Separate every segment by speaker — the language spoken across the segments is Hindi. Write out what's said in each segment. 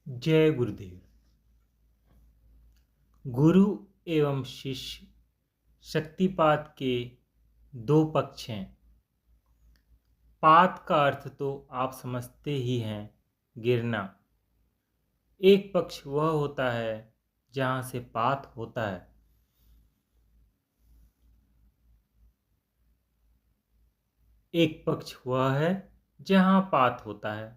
Speaker 1: जय गुरुदेव। गुरु एवं शिष्य शक्तिपात के दो पक्ष हैं। पात का अर्थ तो आप समझते ही हैं, गिरना। एक पक्ष वह होता है जहां से पात होता है। एक पक्ष वह है जहां पात होता है।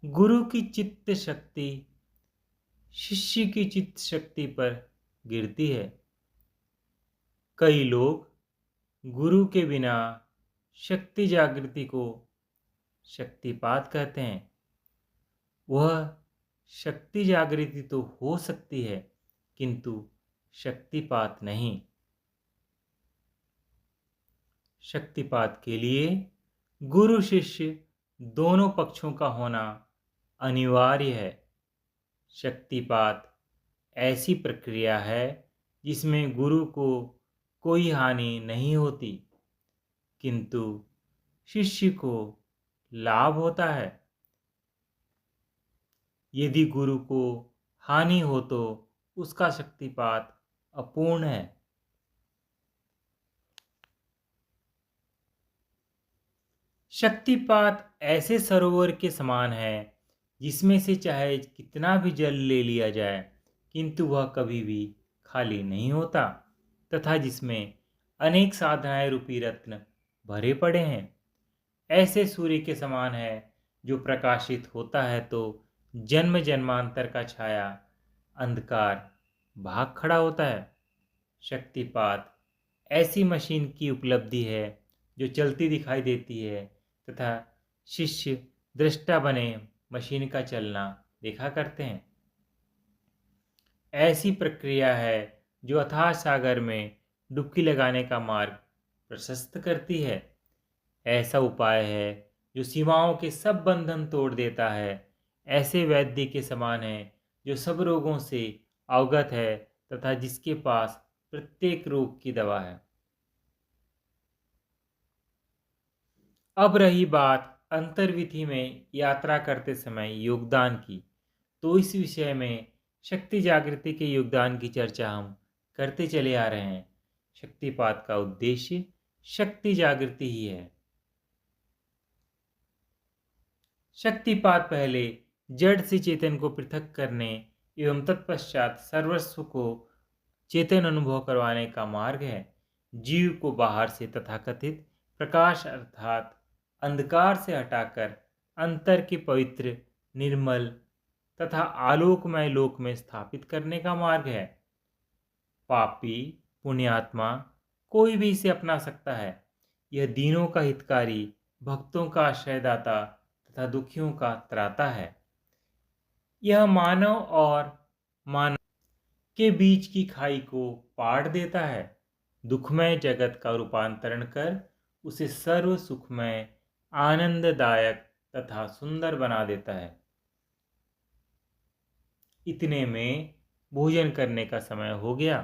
Speaker 1: गुरु की चित्त शक्ति शिष्य की चित्त शक्ति पर गिरती है। कई लोग गुरु के बिना शक्ति जागृति को शक्तिपात कहते हैं। वह शक्ति जागृति तो हो सकती है, किंतु शक्तिपात नहीं। शक्तिपात के लिए गुरु शिष्य दोनों पक्षों का होना अनिवार्य है। शक्तिपात ऐसी प्रक्रिया है जिसमें गुरु को कोई हानि नहीं होती, किंतु शिष्य को लाभ होता है। यदि गुरु को हानि हो तो उसका शक्तिपात अपूर्ण है। शक्तिपात ऐसे सरोवर के समान है जिसमें से चाहे कितना भी जल ले लिया जाए, किंतु वह कभी भी खाली नहीं होता, तथा जिसमें अनेक साधनाएं रूपी रत्न भरे पड़े हैं। ऐसे सूर्य के समान है जो प्रकाशित होता है तो जन्म जन्मांतर का छाया अंधकार भाग खड़ा होता है। शक्तिपात ऐसी मशीन की उपलब्धि है जो चलती दिखाई देती है, तथा शिष्य दृष्टा बने मशीन का चलना देखा करते हैं। ऐसी प्रक्रिया है जो अथाह सागर में डुबकी लगाने का मार्ग प्रशस्त करती है। ऐसा उपाय है जो सीमाओं के सब बंधन तोड़ देता है। ऐसे वैद्य के समान है जो सब रोगों से अवगत है तथा जिसके पास प्रत्येक रोग की दवा है। अब रही बात अंतर्विधि में यात्रा करते समय योगदान की, तो इस विषय में शक्ति जागृति के योगदान की चर्चा हम करते चले आ रहे हैं। शक्तिपात का उद्देश्य शक्ति जागृति ही है। शक्तिपात पहले जड़ से चेतन को पृथक करने एवं तत्पश्चात सर्वस्व को चेतन अनुभव करवाने का मार्ग है। जीव को बाहर से तथाकथित प्रकाश अर्थात अंधकार से हटाकर अंतर के पवित्र, निर्मल तथा आलोकमय लोक में स्थापित करने का मार्ग है। पापी पुण्यात्मा कोई भी इसे अपना सकता है। यह दीनों का हितकारी, भक्तों का आश्रयदाता तथा दुखियों का त्राता है। यह मानव और मानव के बीच की खाई को पाट देता है। दुखमय जगत का रूपांतरण कर उसे सर्व सुखमय, आनंददायक तथा सुंदर बना देता है। इतने में भोजन करने का समय हो गया।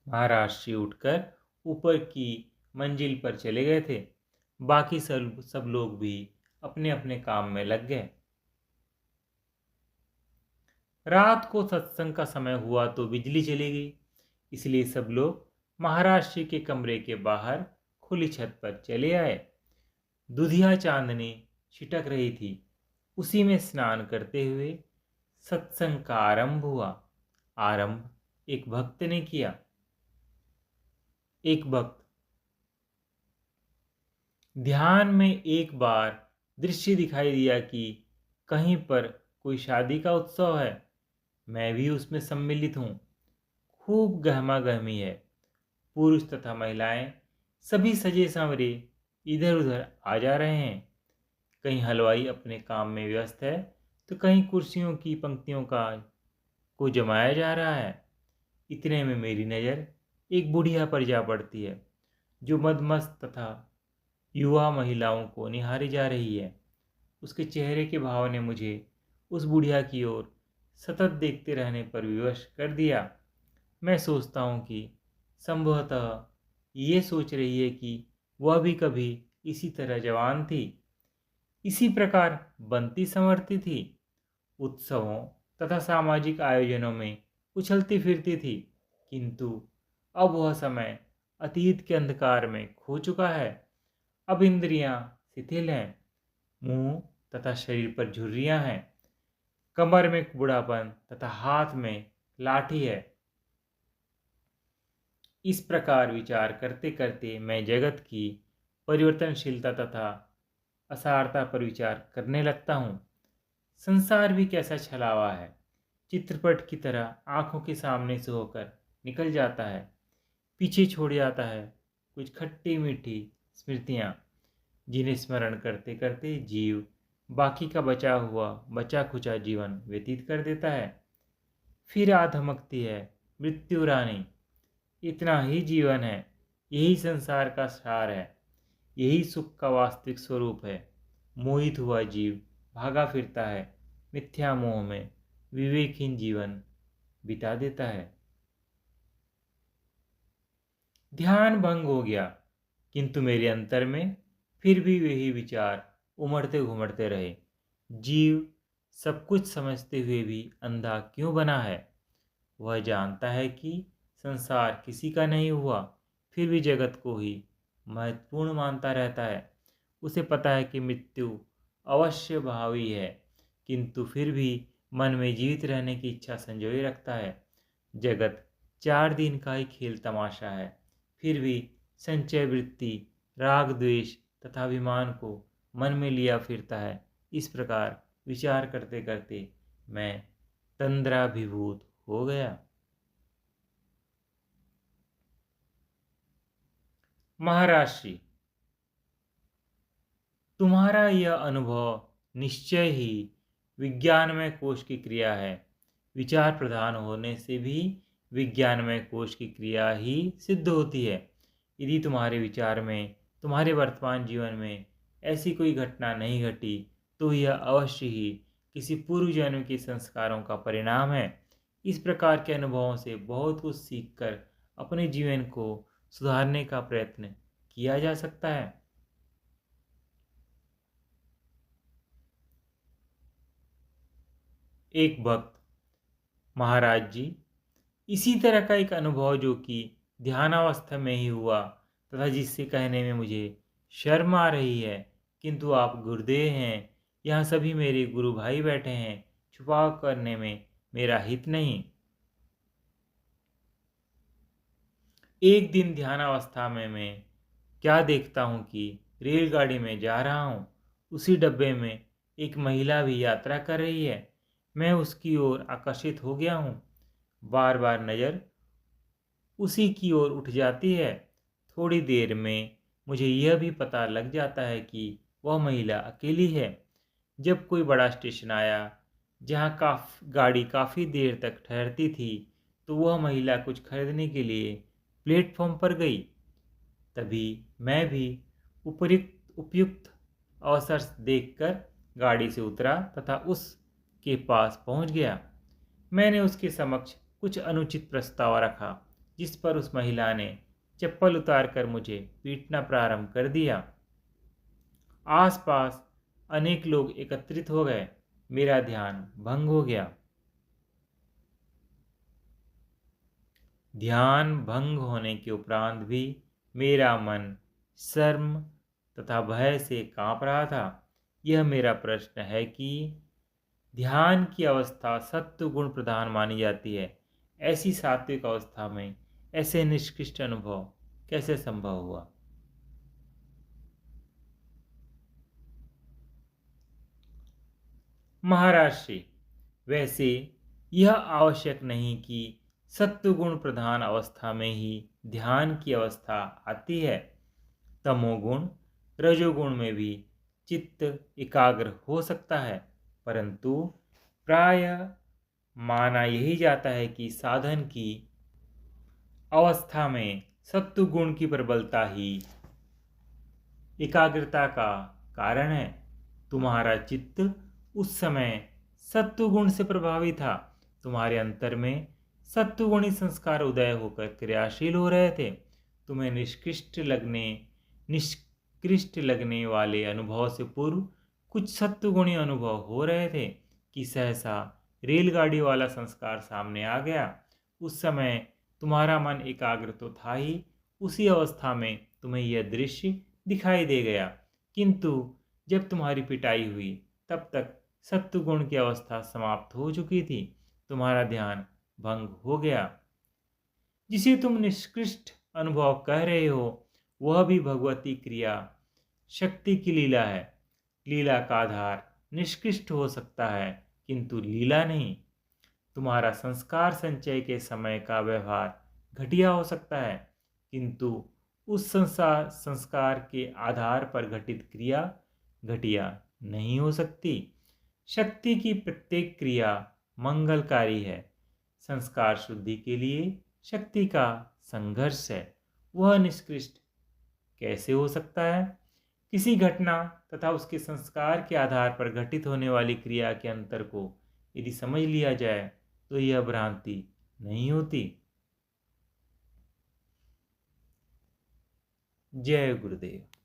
Speaker 1: महाराज श्री उठकर ऊपर की मंजिल पर चले गए थे। बाकी सब लोग भी अपने अपने काम में लग गए। रात को सत्संग का समय हुआ तो बिजली चली गई, इसलिए सब लोग महाराज श्री के कमरे के बाहर खुली छत पर चले आए। दुधिया चांदनी छिटक रही थी। उसी में स्नान करते हुए सत्संग का आरंभ हुआ। आरंभ एक भक्त ने किया। एक भक्त ध्यान में एक बार दृश्य दिखाई दिया कि कहीं पर कोई शादी का उत्सव है। मैं भी उसमें सम्मिलित हूँ। खूब गहमा गहमी है। पुरुष तथा महिलाएं सभी सजे संवरे इधर उधर आ जा रहे हैं। कहीं हलवाई अपने काम में व्यस्त है तो कहीं कुर्सियों की पंक्तियों को जमाया जा रहा है। इतने में मेरी नज़र एक बुढ़िया पर जा पड़ती है जो मदमस्त तथा युवा महिलाओं को निहारी जा रही है। उसके चेहरे के भाव ने मुझे उस बुढ़िया की ओर सतत देखते रहने पर विवश कर दिया। मैं सोचता हूँ कि संभवतः ये सोच रही है कि वह भी कभी इसी तरह जवान थी। इसी प्रकार बंती संवरती थी, उत्सवों तथा सामाजिक आयोजनों में उछलती फिरती थी, किंतु अब वह समय अतीत के अंधकार में खो चुका है। अब इंद्रियां शिथिल हैं, मुंह तथा शरीर पर झुर्रियां हैं, कमर में बूढ़ापन तथा हाथ में लाठी है। इस प्रकार विचार करते करते मैं जगत की परिवर्तनशीलता तथा असारता पर विचार करने लगता हूँ। संसार भी कैसा छलावा है, चित्रपट की तरह आंखों के सामने से होकर निकल जाता है, पीछे छोड़ जाता है कुछ खट्टी मीठी स्मृतियाँ, जिन्हें स्मरण करते करते जीव बाकी का बचा खुचा जीवन व्यतीत कर देता है। फिर आ धमकती है मृत्यु रानी। इतना ही जीवन है, यही संसार का सार है, यही सुख का वास्तविक स्वरूप है। मोहित हुआ जीव भागा फिरता है, मिथ्या मोह में विवेकहीन जीवन बिता देता है। ध्यान भंग हो गया, किंतु मेरे अंतर में फिर भी वही विचार उमड़ते घुमड़ते रहे। जीव सब कुछ समझते हुए भी अंधा क्यों बना है? वह जानता है कि संसार किसी का नहीं हुआ, फिर भी जगत को ही महत्वपूर्ण मानता रहता है। उसे पता है कि मृत्यु अवश्य भावी है, किंतु फिर भी मन में जीवित रहने की इच्छा संजोए रखता है। जगत 4 दिन का ही खेल तमाशा है, फिर भी संचय वृत्ति राग द्वेष तथा अभिमान को मन में लिया फिरता है। इस प्रकार विचार करते करते मैं तंद्राभिभूत हो गया। महाराष्ट्री, तुम्हारा यह अनुभव निश्चय ही विज्ञानमय कोश की क्रिया है। विचार प्रधान होने से भी विज्ञानमय कोश की क्रिया ही सिद्ध होती है। यदि तुम्हारे विचार में, तुम्हारे वर्तमान जीवन में ऐसी कोई घटना नहीं घटी, तो यह अवश्य ही किसी पूर्व जन्म के संस्कारों का परिणाम है। इस प्रकार के अनुभवों से बहुत कुछ सीखकर अपने जीवन को सुधारने का प्रयत्न किया जा सकता है। एक भक्त, महाराज जी, इसी तरह का एक अनुभव जो कि ध्यानावस्था में ही हुआ तथा जिससे कहने में मुझे शर्म आ रही है, किंतु आप गुरुदेव हैं, यहाँ सभी मेरे गुरु भाई बैठे हैं, छुपाव करने में मेरा हित नहीं। एक दिन ध्यानावस्था में मैं क्या देखता हूँ कि रेलगाड़ी में जा रहा हूँ, उसी डब्बे में एक महिला भी यात्रा कर रही है। मैं उसकी ओर आकर्षित हो गया हूँ, बार बार नज़र उसी की ओर उठ जाती है। थोड़ी देर में मुझे यह भी पता लग जाता है कि वह महिला अकेली है। जब कोई बड़ा स्टेशन आया जहाँ गाड़ी काफ़ी देर तक ठहरती थी, तो वह महिला कुछ खरीदने के लिए प्लेटफॉर्म पर गई। तभी मैं भी उपयुक्त अवसर देखकर गाड़ी से उतरा तथा उसके पास पहुंच गया। मैंने उसके समक्ष कुछ अनुचित प्रस्ताव रखा, जिस पर उस महिला ने चप्पल उतारकर मुझे पीटना प्रारंभ कर दिया। आसपास अनेक लोग एकत्रित हो गए। मेरा ध्यान भंग हो गया। ध्यान भंग होने के उपरांत भी मेरा मन शर्म तथा भय से कांप रहा था। यह मेरा प्रश्न है कि ध्यान की अवस्था सत्व गुण प्रधान मानी जाती है। ऐसी सात्विक अवस्था में ऐसे निष्कृष्ट अनुभव कैसे संभव हुआ? महाराष्ट्री, वैसे यह आवश्यक नहीं कि सत्वगुण प्रधान अवस्था में ही ध्यान की अवस्था आती है। तमोगुण रजोगुण में भी चित्त एकाग्र हो सकता है, परंतु प्रायः माना यही जाता है कि साधन की अवस्था में सत्वगुण की प्रबलता ही एकाग्रता का कारण है। तुम्हारा चित्त उस समय सत्वगुण से प्रभावी था। तुम्हारे अंतर में सत्वगुणी संस्कार उदय होकर क्रियाशील हो रहे थे। तुम्हें निष्कृष्ट लगने वाले अनुभव से पूर्व कुछ सत्वगुणी अनुभव हो रहे थे कि सहसा रेलगाड़ी वाला संस्कार सामने आ गया। उस समय तुम्हारा मन एकाग्र तो था ही, उसी अवस्था में तुम्हें यह दृश्य दिखाई दे गया। किंतु जब तुम्हारी पिटाई हुई तब तक सत्वगुण की अवस्था समाप्त हो चुकी थी, तुम्हारा ध्यान भंग हो गया। जिसे तुम निष्कृष्ट अनुभव कह रहे हो वह भी भगवती क्रिया शक्ति की लीला है। लीला का आधार निष्कृष्ट हो सकता है किंतु लीला नहीं। तुम्हारा संस्कार संचय के समय का व्यवहार घटिया हो सकता है किंतु उस संस्कार के आधार पर घटित क्रिया घटिया नहीं हो सकती। शक्ति की प्रत्येक क्रिया मंगलकारी है। संस्कार शुद्धि के लिए शक्ति का संघर्ष है, वह निष्कृष्ट कैसे हो सकता है? किसी घटना तथा उसके संस्कार के आधार पर घटित होने वाली क्रिया के अंतर को यदि समझ लिया जाए तो यह भ्रांति नहीं होती। जय गुरुदेव।